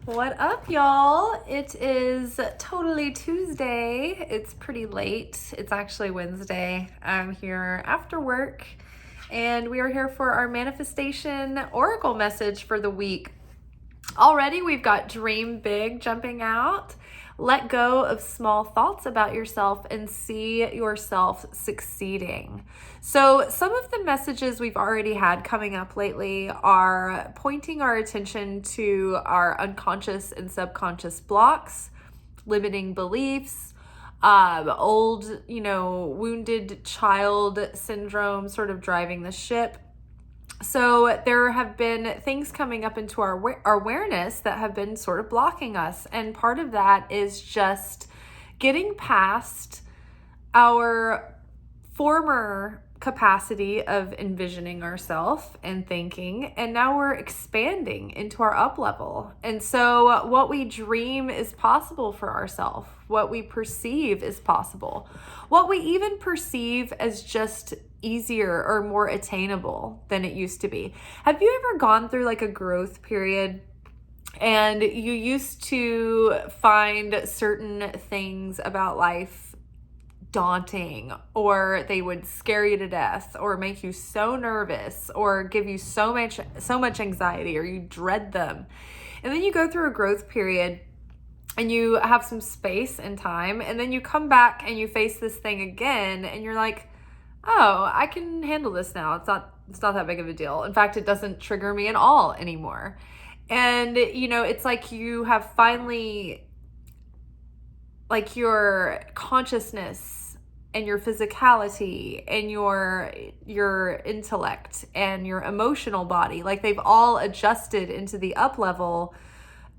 What up, y'all? It is totally Tuesday. It's pretty late. It's actually Wednesday. I'm here after work, and we are here for our manifestation oracle message for the week. Already, we've got dream big jumping out. Let go of small thoughts about yourself and see yourself succeeding. So some of the messages we've already had coming up lately are pointing our attention to our unconscious and subconscious blocks, limiting beliefs, old, wounded child syndrome sort of driving the ship. So there have been things coming up into our awareness that have been sort of blocking us. And part of that is just getting past our former capacity of envisioning ourselves and thinking, and now we're expanding into our up level. And so what we dream is possible for ourselves. What we perceive is possible. What we even perceive as just easier or more attainable than it used to be. Have you ever gone through like a growth period and you used to find certain things about life daunting, or they would scare you to death, or make you so nervous, or give you so much anxiety, or you dread them? And then you go through a growth period and you have some space and time, and then you come back and you face this thing again, and you're like, oh, I can handle this now. It's not that big of a deal. In fact, it doesn't trigger me at all anymore. And, it's like you have finally, like, your consciousness and your physicality and your intellect and your emotional body, like they've all adjusted into the up level.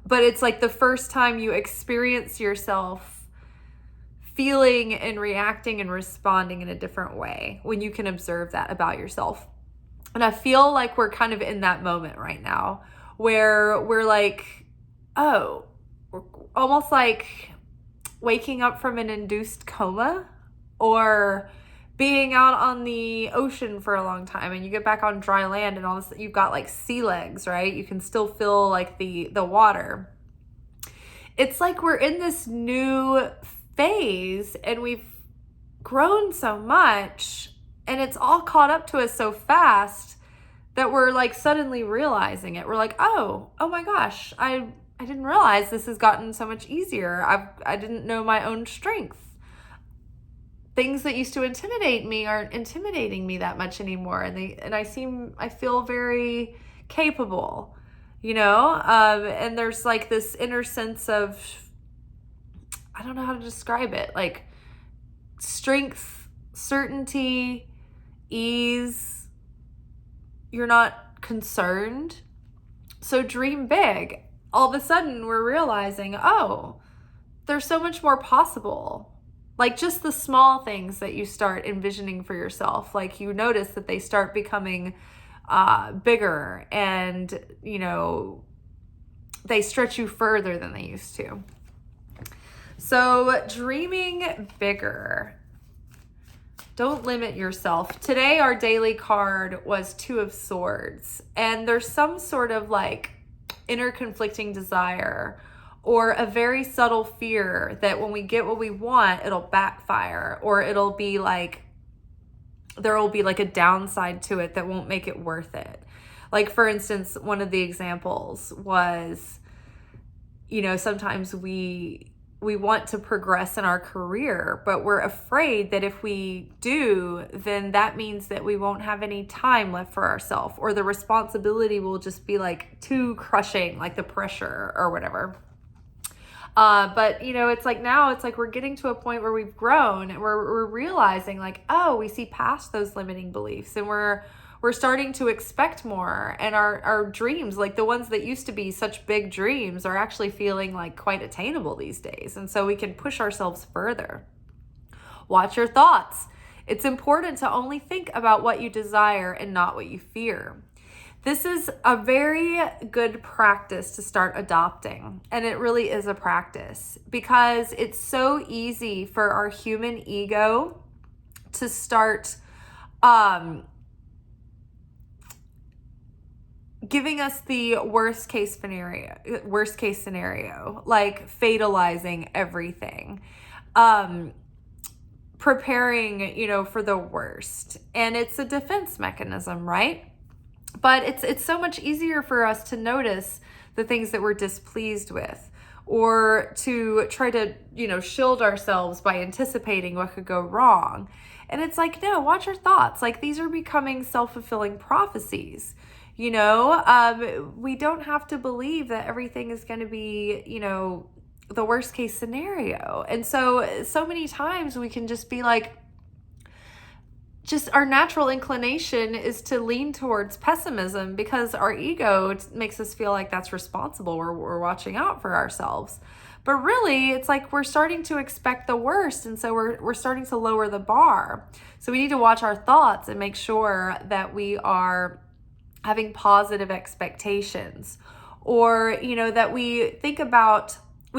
But it's like the first time you experience yourself feeling and reacting and responding in a different way when you can observe that about yourself. And I feel like we're kind of in that moment right now where we're like, oh, we're almost like waking up from an induced coma, or being out on the ocean for a long time and you get back on dry land and all this, you've got like sea legs, right? You can still feel like the water. It's like we're in this new phase and we've grown so much and it's all caught up to us so fast that we're like suddenly realizing it. We're like, oh my gosh, I didn't realize this has gotten so much easier. I didn't know my own strength. Things that used to intimidate me aren't intimidating me that much anymore, and I feel very capable, and there's like this inner sense of, I don't know how to describe it, like strength, certainty, ease. You're not concerned. So dream big. All of a sudden we're realizing, oh, there's so much more possible. Like just the small things that you start envisioning for yourself, like you notice that they start becoming bigger, and they stretch you further than they used to. So dreaming bigger. Don't limit yourself. Today, our daily card was Two of Swords, and there's some sort of like inner conflicting desire or a very subtle fear that when we get what we want, it'll backfire, or it'll be like, there will be like a downside to it that won't make it worth it. Like, for instance, one of the examples was, sometimes we want to progress in our career, but we're afraid that if we do, then that means that we won't have any time left for ourselves, or the responsibility will just be like too crushing, like the pressure or whatever. But it's like now it's like we're getting to a point where we've grown and we're realizing like, oh, we see past those limiting beliefs, and we're starting to expect more, and our dreams, like the ones that used to be such big dreams, are actually feeling like quite attainable these days. And so we can push ourselves further. Watch your thoughts. It's important to only think about what you desire and not what you fear. This is a very good practice to start adopting, and it really is a practice, because it's so easy for our human ego to start giving us the worst case scenario, like fatalizing everything, preparing, for the worst. And it's a defense mechanism, right? But it's so much easier for us to notice the things that we're displeased with, or to try to, shield ourselves by anticipating what could go wrong. And it's like, no, watch your thoughts. Like, these are becoming self-fulfilling prophecies. We don't have to believe that everything is going to be, the worst case scenario. And so many times we can just be like, just our natural inclination is to lean towards pessimism because our ego makes us feel like that's responsible. We're watching out for ourselves. But really, it's like we're starting to expect the worst. And so we're starting to lower the bar. So we need to watch our thoughts and make sure that we are having positive expectations, or, that we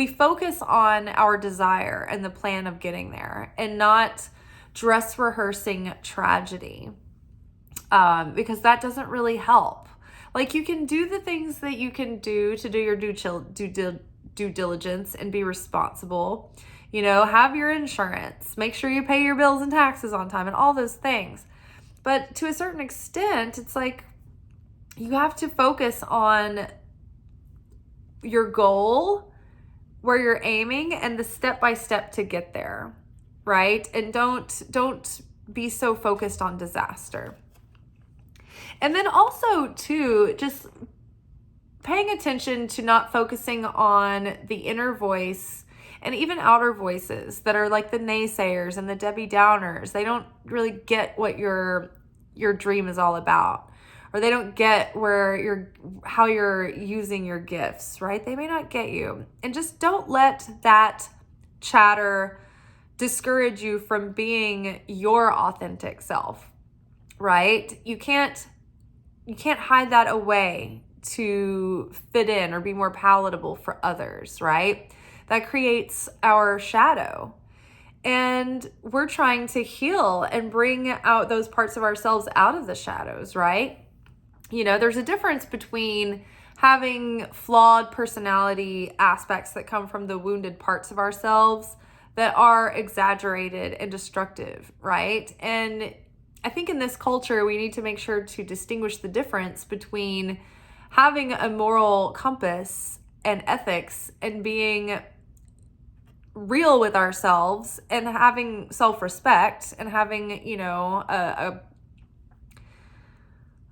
focus on our desire and the plan of getting there, and not dress rehearsing tragedy, because that doesn't really help. Like, you can do the things that you can do to do your due diligence and be responsible, have your insurance, make sure you pay your bills and taxes on time and all those things. But to a certain extent, it's like you have to focus on your goal, where you're aiming, and the step-by-step to get there, right? And don't be so focused on disaster. And then also, too, just paying attention to not focusing on the inner voice and even outer voices that are like the naysayers and the Debbie Downers. They don't really get what your dream is all about, or they don't get how you're using your gifts, right? They may not get you. And just don't let that chatter discourage you from being your authentic self, right? You can't hide that away to fit in or be more palatable for others, right? That creates our shadow. And we're trying to heal and bring out those parts of ourselves out of the shadows, right? There's a difference between having flawed personality aspects that come from the wounded parts of ourselves that are exaggerated and destructive, right? And I think in this culture, we need to make sure to distinguish the difference between having a moral compass and ethics and being real with ourselves and having self-respect and having,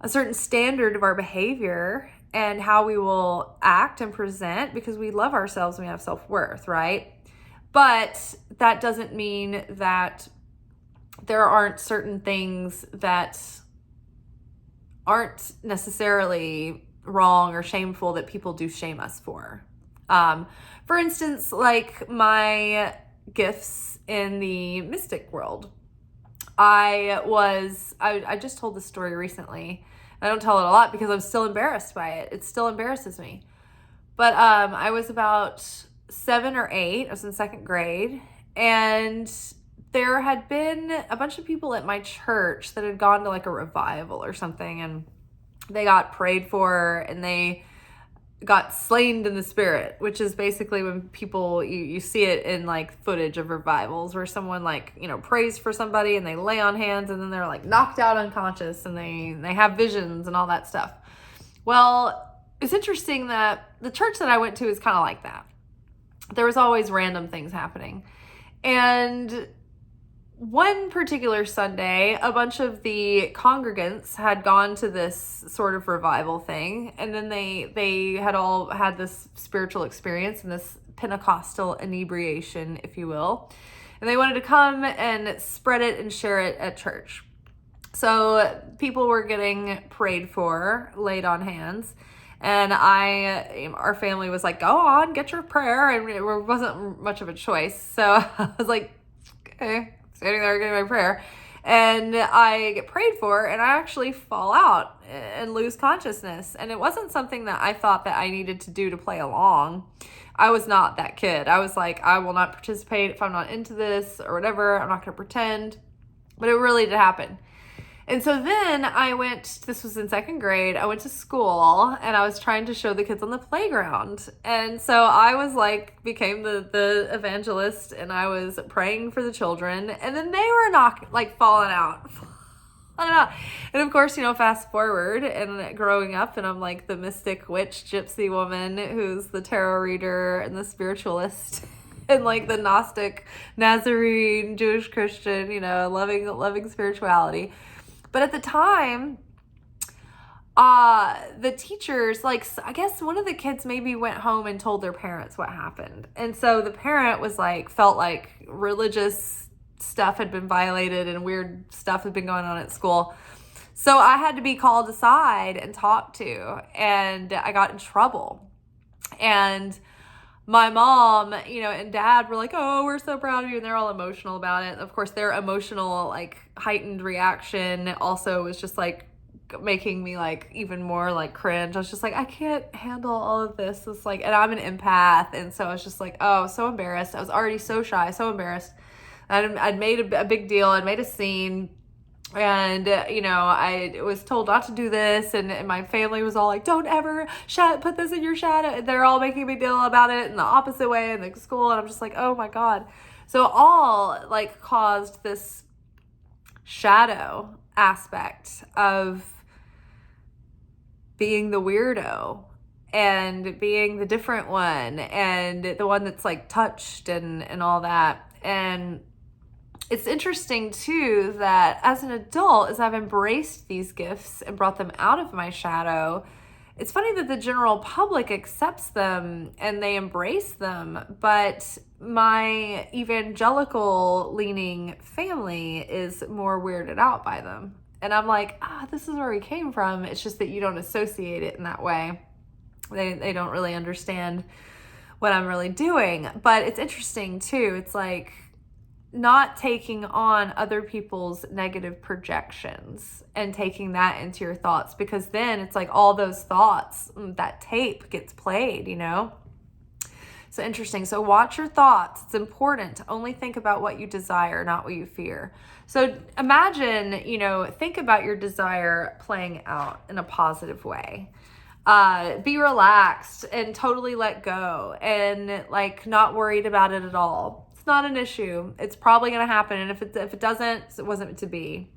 a certain standard of our behavior and how we will act and present, because we love ourselves and we have self-worth, right? But that doesn't mean that there aren't certain things that aren't necessarily wrong or shameful that people do shame us for. For instance, like my gifts in the mystic world. I just told this story recently. I don't tell it a lot because I'm still embarrassed by it. It still embarrasses me. But I was about 7 or 8. I was in 2nd grade. And there had been a bunch of people at my church that had gone to like a revival or something. And they got prayed for and they got slain in the spirit, which is basically when people, you see it in like footage of revivals where someone like, prays for somebody and they lay on hands and then they're like knocked out unconscious and they have visions and all that stuff. Well, it's interesting that the church that I went to is kind of like that. There was always random things happening. And one particular Sunday, a bunch of the congregants had gone to this sort of revival thing, and then they had all had this spiritual experience and this Pentecostal inebriation, if you will, and they wanted to come and spread it and share it at church. So people were getting prayed for, laid on hands, and our family was like, go on, get your prayer, and it wasn't much of a choice. So I was like, okay, standing there getting my prayer, and I get prayed for, and I actually fall out and lose consciousness. And it wasn't something that I thought that I needed to do to play along. I was not that kid. I was like, I will not participate if I'm not into this or whatever. I'm not going to pretend. But it really did happen. And so then this was in second grade, I went to school and I was trying to show the kids on the playground. And so I was like, became the evangelist, and I was praying for the children, and then they were falling out. And of course, fast forward and growing up, and I'm like the mystic witch gypsy woman who's the tarot reader and the spiritualist and like the Gnostic, Nazarene, Jewish Christian, loving spirituality. But at the time, the teachers, I guess one of the kids maybe went home and told their parents what happened. And so the parent was felt like religious stuff had been violated and weird stuff had been going on at school. So I had to be called aside and talked to, and I got in trouble. And my mom, and dad were like, oh, we're so proud of you. And they're all emotional about it. Of course, their emotional, heightened reaction also was just making me even more cringe. I was just I can't handle all of this. It's and I'm an empath. And so I was just oh, so embarrassed. I was already so shy, so embarrassed. I'd made a big deal. I'd made a scene. And, I was told not to do this, and my family was all don't ever put this in your shadow. They're all making a big deal about it in the opposite way in the school. And I'm just oh my God. So all caused this shadow aspect of being the weirdo and being the different one and the one that's touched and all that. And it's interesting too that as an adult, as I've embraced these gifts and brought them out of my shadow, it's funny that the general public accepts them and they embrace them, but my evangelical leaning family is more weirded out by them. And I'm this is where we came from. It's just that you don't associate it in that way. They don't really understand what I'm really doing. But it's interesting too. It's not taking on other people's negative projections and taking that into your thoughts, because then it's all those thoughts, that tape gets played, So interesting. So watch your thoughts. It's important to only think about what you desire, not what you fear. So imagine, think about your desire playing out in a positive way. Be relaxed and totally let go and not worried about it at all. It's not an issue. It's probably going to happen. And if it doesn't, it wasn't meant to be.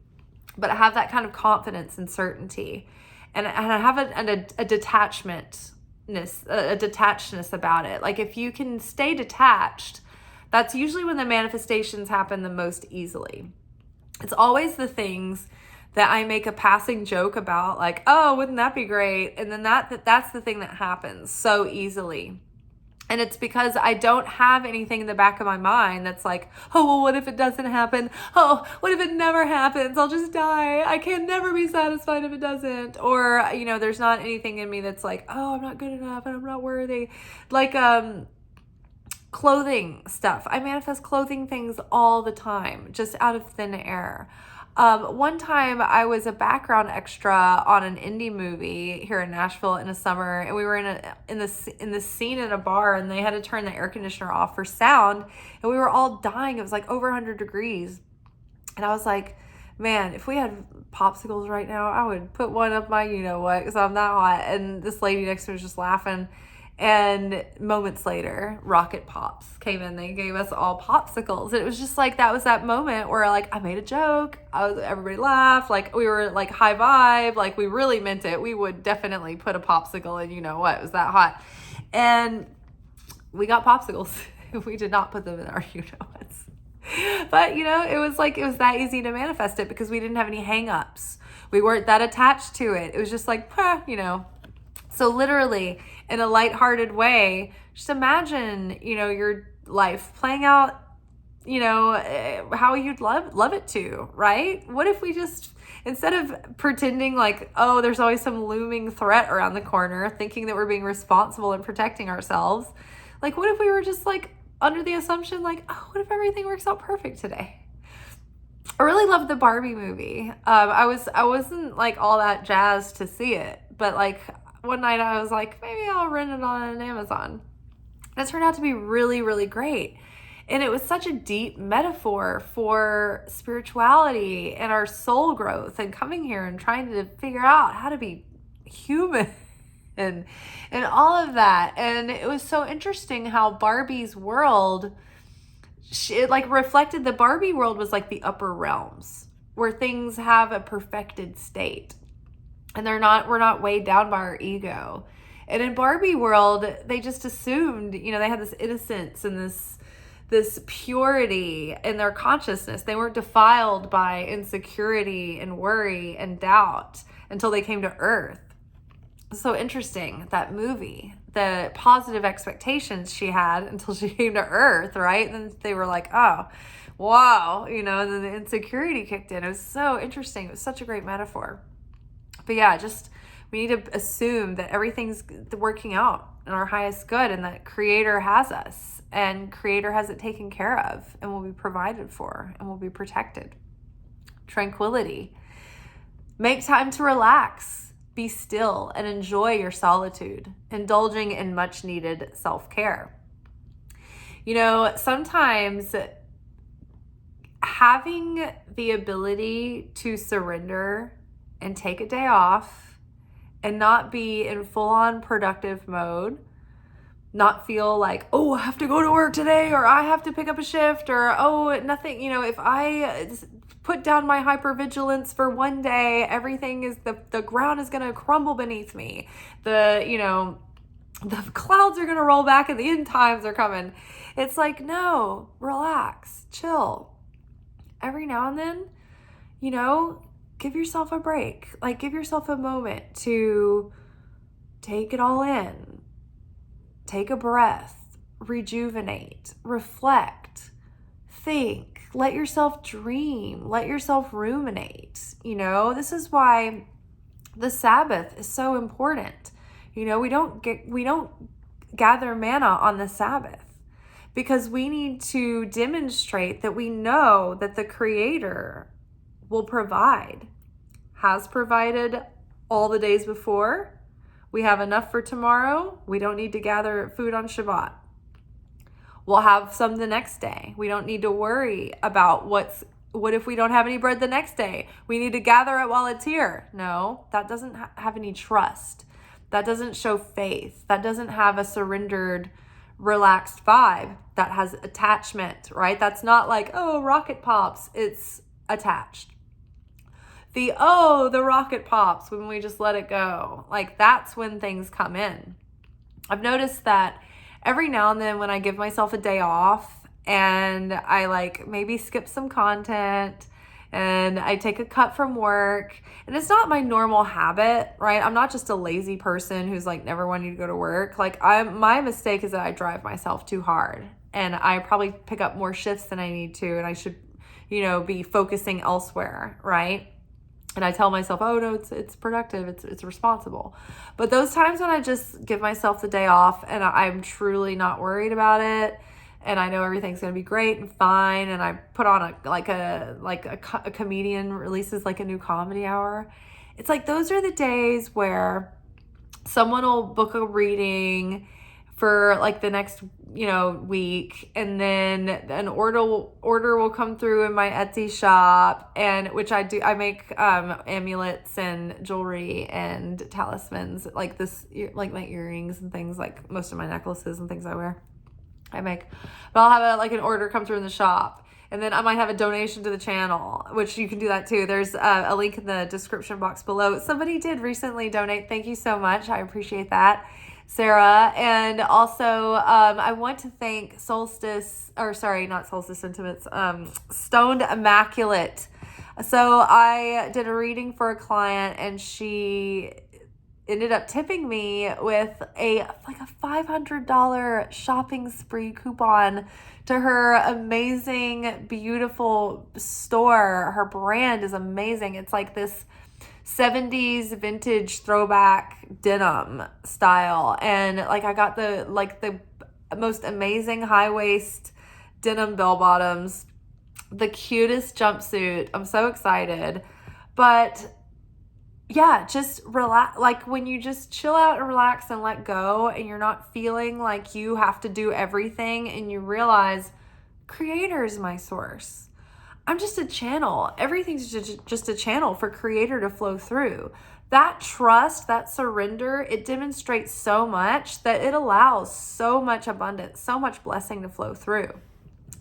But I have that kind of confidence and certainty. And I have a detachedness about it. If you can stay detached, that's usually when the manifestations happen the most easily. It's always the things that I make a passing joke about, oh, wouldn't that be great? And then that's the thing that happens so easily. And it's because I don't have anything in the back of my mind that's oh, well, what if it doesn't happen? Oh, what if it never happens? I'll just die. I can never be satisfied if it doesn't. Or, there's not anything in me that's oh, I'm not good enough and I'm not worthy. Clothing stuff. I manifest clothing things all the time, just out of thin air. One time I was a background extra on an indie movie here in Nashville in the summer, and we were in the scene in a bar, and they had to turn the air conditioner off for sound, and we were all dying. It was over 100 degrees. And I was man, if we had popsicles right now, I would put one up my you-know-what, because I'm that hot. And this lady next to me was just laughing. And moments later, Rocket Pops came in. They gave us all popsicles. And it was just that was that moment where I made a joke. Everybody laughed. We were high vibe. We really meant it. We would definitely put a popsicle in you-know-what. It was that hot. And we got popsicles. We did not put them in our you-know-whats. But, it was that easy to manifest it because we didn't have any hang-ups. We weren't that attached to it. It was just So literally, in a lighthearted way, just imagine, your life playing out, how you'd love it to, right? What if we just, instead of pretending oh, there's always some looming threat around the corner, thinking that we're being responsible and protecting ourselves, what if we were just under the assumption oh, what if everything works out perfect today? I really loved the Barbie movie. I wasn't all that jazzed to see it, but one night I was maybe I'll rent it on Amazon. And it turned out to be really, really great. And it was such a deep metaphor for spirituality and our soul growth and coming here and trying to figure out how to be human and all of that. And it was so interesting how Barbie's world, it like reflected, the Barbie world was like the upper realms where things have a perfected state and we're not weighed down by our ego. And in Barbie world, they just assumed, they had this innocence and this purity in their consciousness. They weren't defiled by insecurity and worry and doubt until they came to Earth. So interesting, that movie, the positive expectations she had until she came to Earth, right? And then they were like, oh, wow, and then the insecurity kicked in. It was so interesting. It was such a great metaphor. But yeah, we need to assume that everything's working out in our highest good and that Creator has us and Creator has it taken care of and will be provided for and will be protected. Tranquility. Make time to relax, be still, and enjoy your solitude, indulging in much needed self-care. Sometimes having the ability to surrender and take a day off and not be in full-on productive mode, not feel like, oh, I have to go to work today, or I have to pick up a shift, or, oh, nothing, if I put down my hypervigilance for one day, everything is, the ground is going to crumble beneath me. The clouds are going to roll back and the end times are coming. It's like, no, relax, chill. Every now and then, give yourself a break. Like, give yourself a moment to take it all in. Take a breath, rejuvenate, reflect, think, let yourself dream, let yourself ruminate. This is why the Sabbath is so important. We don't gather manna on the Sabbath because we need to demonstrate that we know that the Creator will provide, has provided all the days before. We have enough for tomorrow. We don't need to gather food on Shabbat. We'll have some the next day. We don't need to worry about what if we don't have any bread the next day. We need to gather it while it's here. No, that doesn't have any trust. That doesn't show faith. That doesn't have a surrendered, relaxed vibe. That has attachment, right? That's not like, oh, rocket pops. It's attached. The rocket pops when we just let it go. Like, that's when things come in. I've noticed that every now and then when I give myself a day off and I maybe skip some content and I take a cut from work, and it's not my normal habit, right? I'm not just a lazy person who's never wanting to go to work. My mistake is that I drive myself too hard and I probably pick up more shifts than I need to, and I should, be focusing elsewhere, right? And I tell myself, oh no, it's productive, it's responsible. But those times when I just give myself the day off and I'm truly not worried about it, and I know everything's gonna be great and fine, and I put on a comedian releases a new comedy hour. It's those are the days where someone will book a reading for the next week, and then an order will come through in my Etsy shop, and which I do. I make amulets and jewelry and talismans this, my earrings and things, most of my necklaces and things I wear. I make, but I'll have an order come through in the shop, and then I might have a donation to the channel, which you can do that too. There's a link in the description box below. Somebody did recently donate. Thank you so much. I appreciate that, Sarah. And also, I want to thank not Solstice Sentiments, Stoned Immaculate. So I did a reading for a client, and she ended up tipping me with a $500 shopping spree coupon to her amazing, beautiful store. Her brand is amazing. It's this 70s vintage throwback denim style, and I got the most amazing high waist denim bell bottoms, the cutest jumpsuit. I'm so excited. But yeah, just relax. When you just chill out and relax and let go, and you're not feeling like you have to do everything, and you realize Creator is my source. I'm just a channel. Everything's just a channel for Creator to flow through. That trust, that surrender, it demonstrates so much that it allows so much abundance, so much blessing to flow through.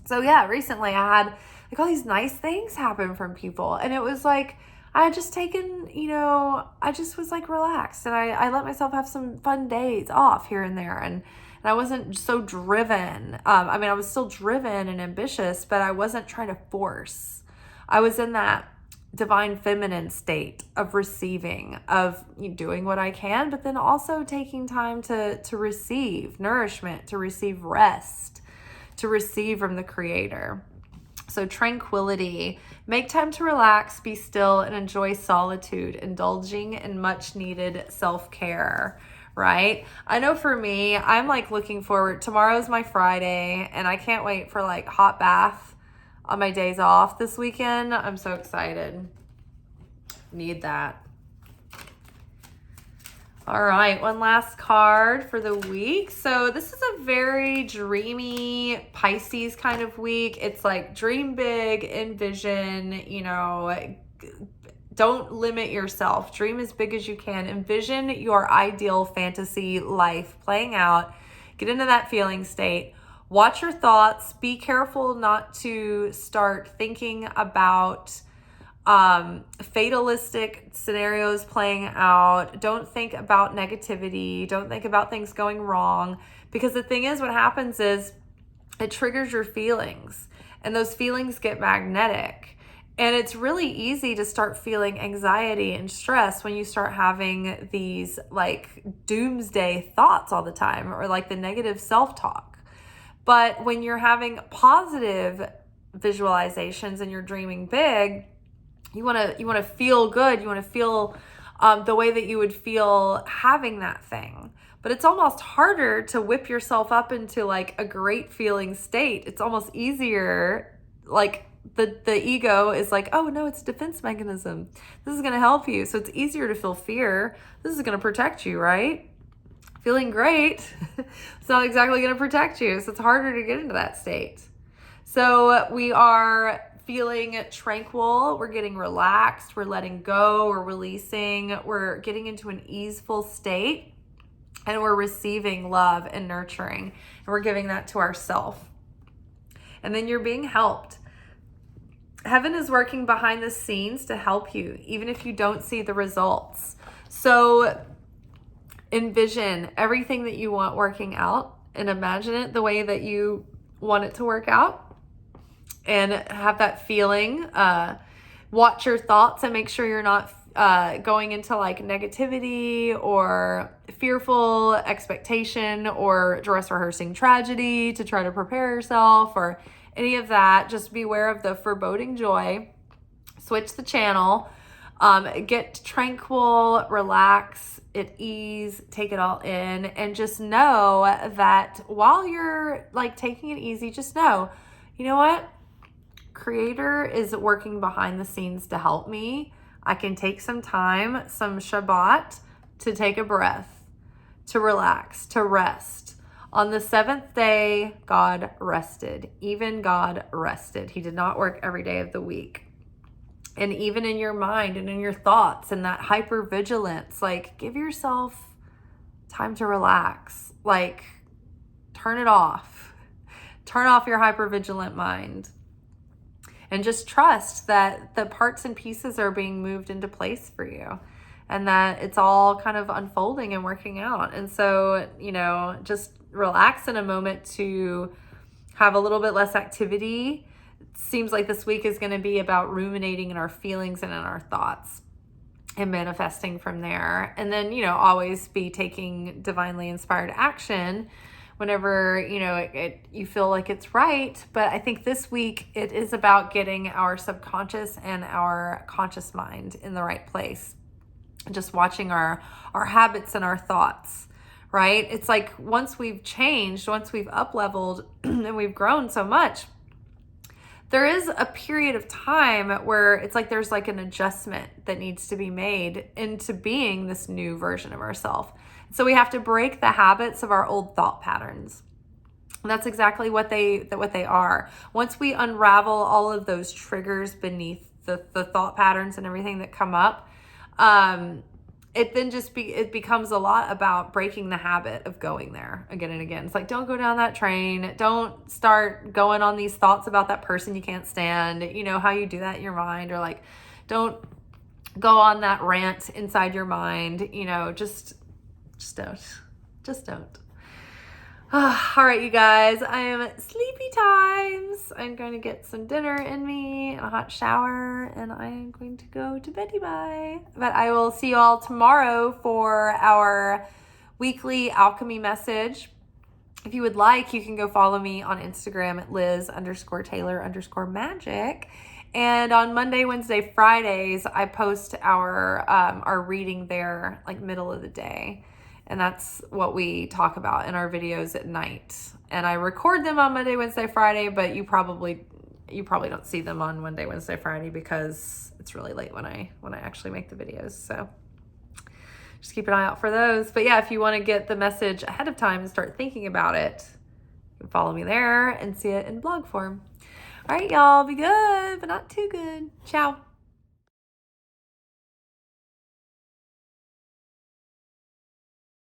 So yeah, recently I had like all these nice things happen from people. And it was like, I had just taken, I just was like relaxed, and I let myself have some fun days off here and there. And I wasn't so driven. I was still driven and ambitious, but I wasn't trying to force. I was in that divine feminine state of receiving, of doing what I can, but then also taking time to receive nourishment, to receive rest, to receive from the Creator. So tranquility, make time to relax, be still, and enjoy solitude, indulging in much needed self-care, right? I know for me, I'm like looking forward. Tomorrow's my Friday, and I can't wait for like hot bath on my days off this weekend. I'm so excited. Need that. All right, one last card for the week. So this is a very dreamy Pisces kind of week. It's like dream big, envision, don't limit yourself. Dream as big as you can. Envision your ideal fantasy life playing out. Get into that feeling state. Watch your thoughts. Be careful not to start thinking about fatalistic scenarios playing out. Don't think about negativity. Don't think about things going wrong, because the thing is, what happens is it triggers your feelings, and those feelings get magnetic. And it's really easy to start feeling anxiety and stress when you start having these like doomsday thoughts all the time, or like the negative self-talk. But when you're having positive visualizations and you're dreaming big, you want to feel good. You want to feel the way that you would feel having that thing. But it's almost harder to whip yourself up into like a great feeling state. It's almost easier. Like the ego is like, oh no, it's a defense mechanism. This is going to help you. So it's easier to feel fear. This is going to protect you, right? Feeling great. It's not exactly going to protect you. So it's harder to get into that state. So we are feeling tranquil, we're getting relaxed, we're letting go, we're releasing, we're getting into an easeful state, and we're receiving love and nurturing, and we're giving that to ourselves. And then you're being helped. Heaven is working behind the scenes to help you, even if you don't see the results. So envision everything that you want working out, and imagine it the way that you want it to work out. And have that feeling. Watch your thoughts and make sure you're not going into like negativity or fearful expectation or dress rehearsing tragedy to try to prepare yourself or any of that. Just beware of the foreboding joy. Switch the channel. Get tranquil, relax, at ease, take it all in, and just know that while you're like taking it easy, just know, you know what? Creator is working behind the scenes to help me. I can take some time, some Shabbat, to take a breath, to relax, to rest. On the seventh day, God rested. Even God rested. He did not work every day of the week. And even in your mind and in your thoughts and that hypervigilance, like give yourself time to relax. Like turn it off. Turn off your hypervigilant mind. And just trust that the parts and pieces are being moved into place for you, and that it's all kind of unfolding and working out. And so, just relax in a moment to have a little bit less activity. It seems like this week is going to be about ruminating in our feelings and in our thoughts and manifesting from there. And then, always be taking divinely inspired action whenever, you feel like it's right. But I think this week it is about getting our subconscious and our conscious mind in the right place. Just watching our habits and our thoughts, right? It's like once we've changed, once we've up-leveled and we've grown so much, there is a period of time where it's like there's like an adjustment that needs to be made into being this new version of ourselves. So we have to break the habits of our old thought patterns. And that's exactly what they are. Once we unravel all of those triggers beneath the thought patterns and everything that come up, it then it becomes a lot about breaking the habit of going there again and again. It's like, don't go down that train. Don't start going on these thoughts about that person you can't stand. You know how you do that in your mind, or like, don't go on that rant inside your mind. You know, just don't. All right, you guys, I am sleepy times. I'm going to get some dinner in me and a hot shower, and I am going to go to beddy bye. But I will see you all tomorrow for our weekly alchemy message. If you would like, you can go follow me on Instagram at Liz_Taylor_Magick. And on Monday, Wednesday, Fridays, I post our reading there like middle of the day. And that's what we talk about in our videos at night. And I record them on Monday, Wednesday, Friday, but you probably don't see them on Monday, Wednesday, Friday because it's really late when I actually make the videos. So just keep an eye out for those. But yeah, if you want to get the message ahead of time and start thinking about it, you can follow me there and see it in blog form. All right, y'all, be good, but not too good. Ciao.